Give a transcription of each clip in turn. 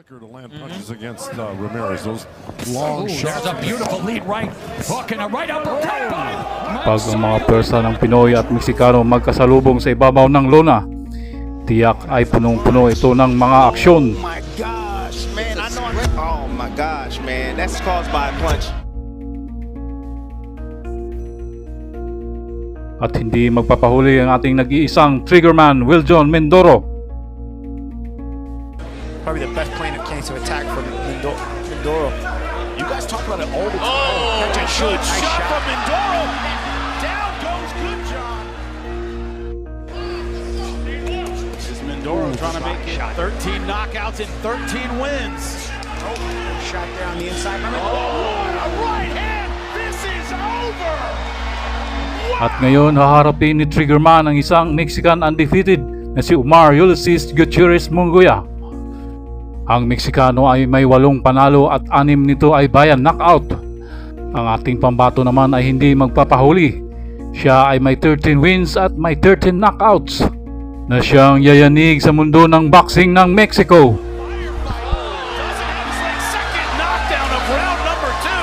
quicker to land punches against Ramirez. Those long shots. There's a beautiful lead right hook and a right uppercut by Pag ang mga pwersa ng Pinoy at Meksikano magkasalubong sa ibabaw ng lona, tiyak ay punong-puno ito ng mga aksyon. Oh my gosh, man, I know oh my gosh, man, that's caused by a punch. At hindi magpapahuli ang ating nag-iisang triggerman, Weljon Mindoro. Probably the best plane of cancer attack from Mindoro. You guys talk about it all the time. Oh, Catch and shoot. nice Shot shot. from Mindoro. Down goes Gutierrez. This is Mindoro trying to make it 13 knockouts and 13 wins. Oh, shot there on the inside. Oh, a right hand. This is over. At ngayon haharapin ni triggerman ang isang Mexican undefeated na si Omar Gutierrez Mongoya. Ang Meksikano ay may 8 panalo at 6 nito ay bayan knockout. Ang ating pambato naman ay hindi magpapahuli. Siya ay may 13 wins at may 13 knockouts na siyang yayanig sa mundo ng boxing ng Mexico.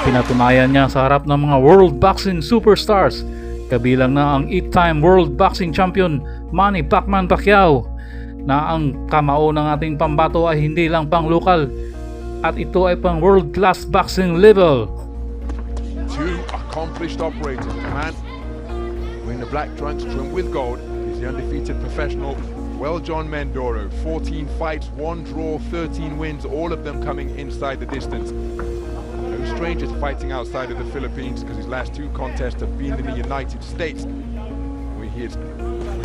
Pinatunayan niya sa harap ng mga world boxing superstars, kabilang na ang 8-time world boxing champion Manny Pacquiao, na ang kamao ng ating pambato ay hindi lang pang lokal at ito ay pang world class boxing level. Two accomplished operators. The man wearing the black trunks trimmed with gold is the undefeated professional Weljon Mindoro. 14 fights, 1 draw, 13 wins, all of them coming inside the distance. No stranger to fighting outside of the Philippines because his last 2 contests have been in the United States. He has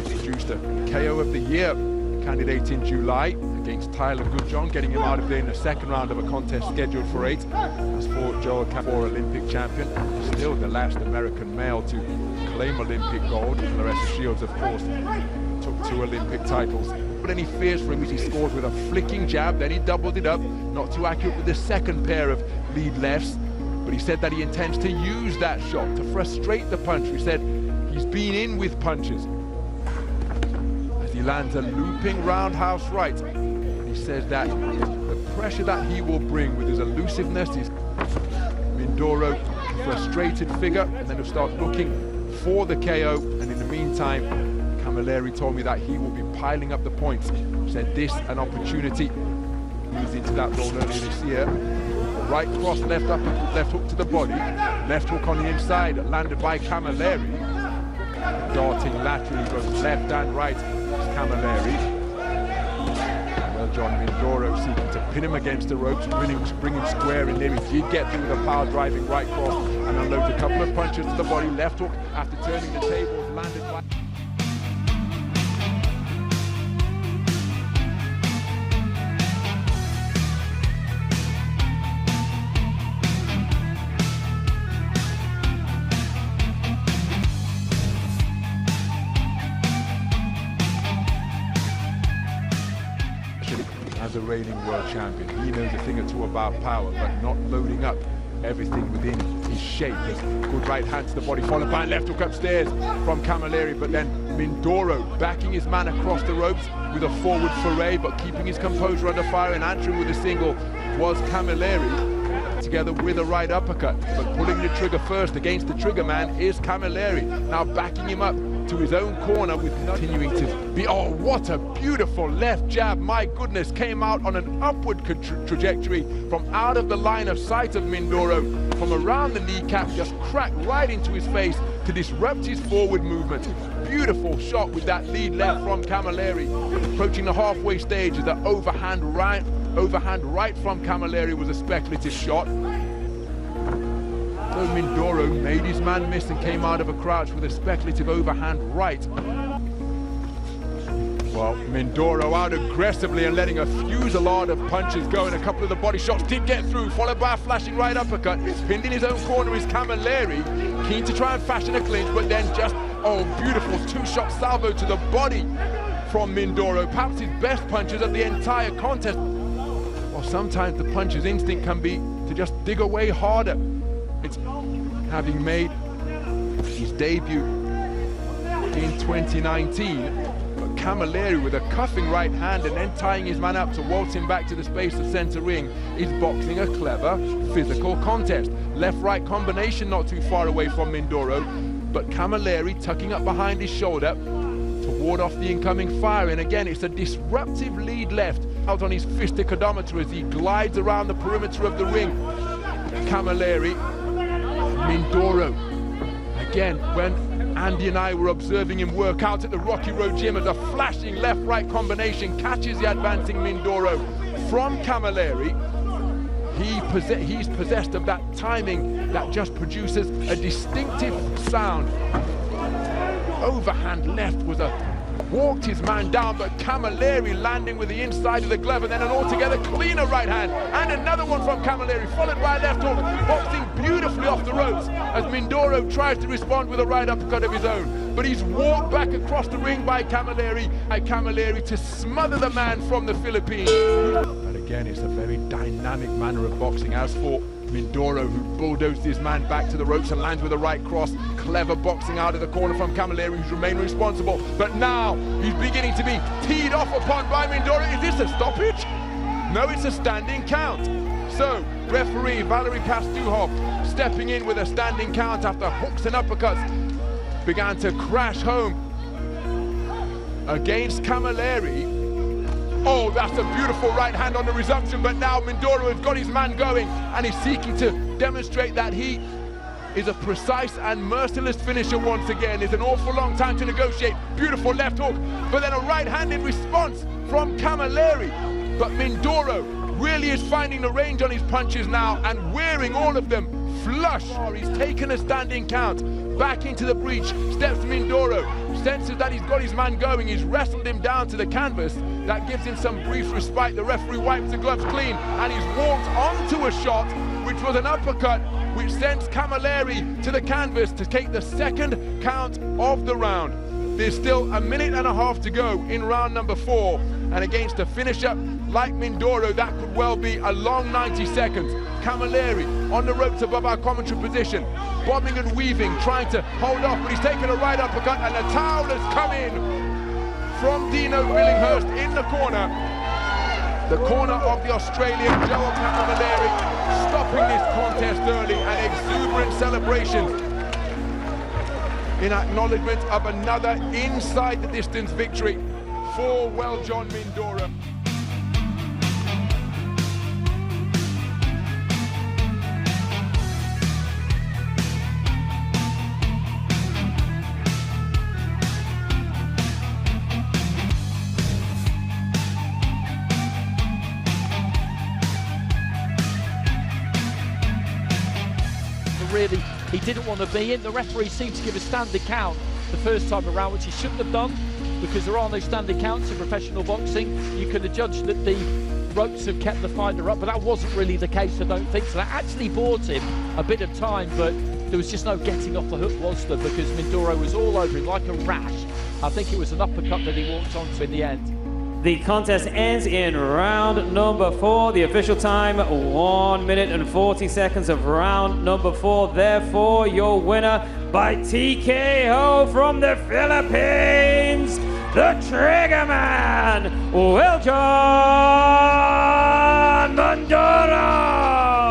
produced a KO of the year candidate in July against Gutierrez, getting him out of there in the second round of a contest scheduled for 8. As for Joel, 4 Olympic champion, still the last American male to claim Olympic gold. Larissa Shields, of course, took 2 Olympic titles. But any fears for him is he scores with a flicking jab, then he doubled it up, not too accurate with the second pair of lead lefts. But he said that he intends to use that shot to frustrate the puncher. He said he's been in with punches. He lands a looping roundhouse right. He says that the pressure that he will bring with his elusiveness is Mindoro, frustrated figure, and then he'll start looking for the KO. And in the meantime, Camilleri told me that he will be piling up the points. Said this an opportunity. Moves into that role earlier this year. Right cross, left hook to the body. Left hook on the inside, landed by Camilleri. Darting laterally, goes left and right. Camilleri. Weljon Mindoro seeking to pin him against the ropes, bring him square in there. He did get through with a power driving right cross and unloads a couple of punches to the body. Left hook after turning the tables, landed by. As a reigning world champion, he knows a thing or two about power, but not loading up everything within his shape. There's good right hand to the body, followed by a left hook upstairs from Camilleri, but then Mindoro backing his man across the ropes with a forward foray, but keeping his composure under fire and answering with a single was Camilleri, together with a right uppercut. But pulling the trigger first against the trigger man is Camilleri, now backing him up to his own corner with continuing to be, oh, what a beautiful left jab, my goodness, came out on an upward trajectory from out of the line of sight of Mindoro, from around the kneecap, just cracked right into his face to disrupt his forward movement. Beautiful shot with that lead left from Camilleri. Approaching the halfway stage, the overhand right from Camilleri was a speculative shot. So Mindoro made his man miss and came out of a crouch with a speculative overhand right. Well, Mindoro out aggressively and letting a fusillade of punches go, and a couple of the body shots did get through, followed by a flashing right uppercut. Pinned in his own corner is Camilleri, keen to try and fashion a clinch, but then just, oh, beautiful 2-shot salvo to the body from Mindoro. Perhaps his best punches of the entire contest. Well, sometimes the puncher's instinct can be to just dig away harder. It's having made his debut in 2019, but Camilleri with a cuffing right hand and then tying his man up to waltz him back to the space of center ring is boxing a clever physical contest. Left-right combination not too far away from Mindoro, but Camilleri tucking up behind his shoulder to ward off the incoming fire. And again, it's a disruptive lead left out on his fisticodometer as he glides around the perimeter of the ring. Camilleri, Mindoro. Again, when Andy and I were observing him work out at the Rocky Road Gym, as a flashing left-right combination catches the advancing Mindoro from Camilleri. He's possessed of that timing that just produces a distinctive sound. Overhand left was walked his man down, but Camilleri landing with the inside of the glove, and then an altogether cleaner right hand, and another one from Camilleri, followed by a left hook, boxing beautifully off the ropes as Mindoro tries to respond with a right uppercut of his own. But he's walked back across the ring by Camilleri to smother the man from the Philippines. And again, it's a very dynamic manner of boxing. As for Mindoro, who bulldozed his man back to the ropes and lands with a right cross. Clever boxing out of the corner from Camilleri, who's remained responsible. But now he's beginning to be teed off upon by Mindoro. Is this a stoppage? No, it's a standing count. So, referee Valery Pastuhov stepping in with a standing count after hooks and uppercuts began to crash home against Camilleri. Oh, that's a beautiful right hand on the resumption, but now Mindoro has got his man going and he's seeking to demonstrate that he is a precise and merciless finisher once again. It's an awful long time to negotiate. Beautiful left hook, but then a right-handed response from Camilleri. But Mindoro really is finding the range on his punches now and wearing all of them flush. He's taken a standing count. Back into the breach steps Mindoro, senses that he's got his man going, he's wrestled him down to the canvas. That gives him some brief respite. The referee wipes the gloves clean and he's walked onto a shot, which was an uppercut, which sends Camilleri to the canvas to take the second count of the round. There's still a minute and a half to go in round number 4, and against a finisher like Mindoro, that could well be a long 90 seconds. Camilleri on the ropes above our commentary position, bobbing and weaving, trying to hold off, but he's taken a right uppercut, and the towel has come in from Dino Billinghurst in the corner of the Australian Joel Camilleri, stopping this contest early, and exuberant celebrations in acknowledgement of another inside the distance victory for Weljon Mindoro. Really, he didn't want to be in. The referee seemed to give a standing count the first time around, which he shouldn't have done, because there are no standing counts in professional boxing. You could have judged that the ropes have kept the fighter up, but that wasn't really the case, I don't think. So that actually bought him a bit of time, but there was just no getting off the hook, was there? Because Mindoro was all over him like a rash. I think it was an uppercut that he walked onto in the end. The contest ends in round number 4. The official time, 1 minute and 40 seconds of round number 4. Therefore, your winner by TKO from the Philippines, the Triggerman, Weljon Mindoro.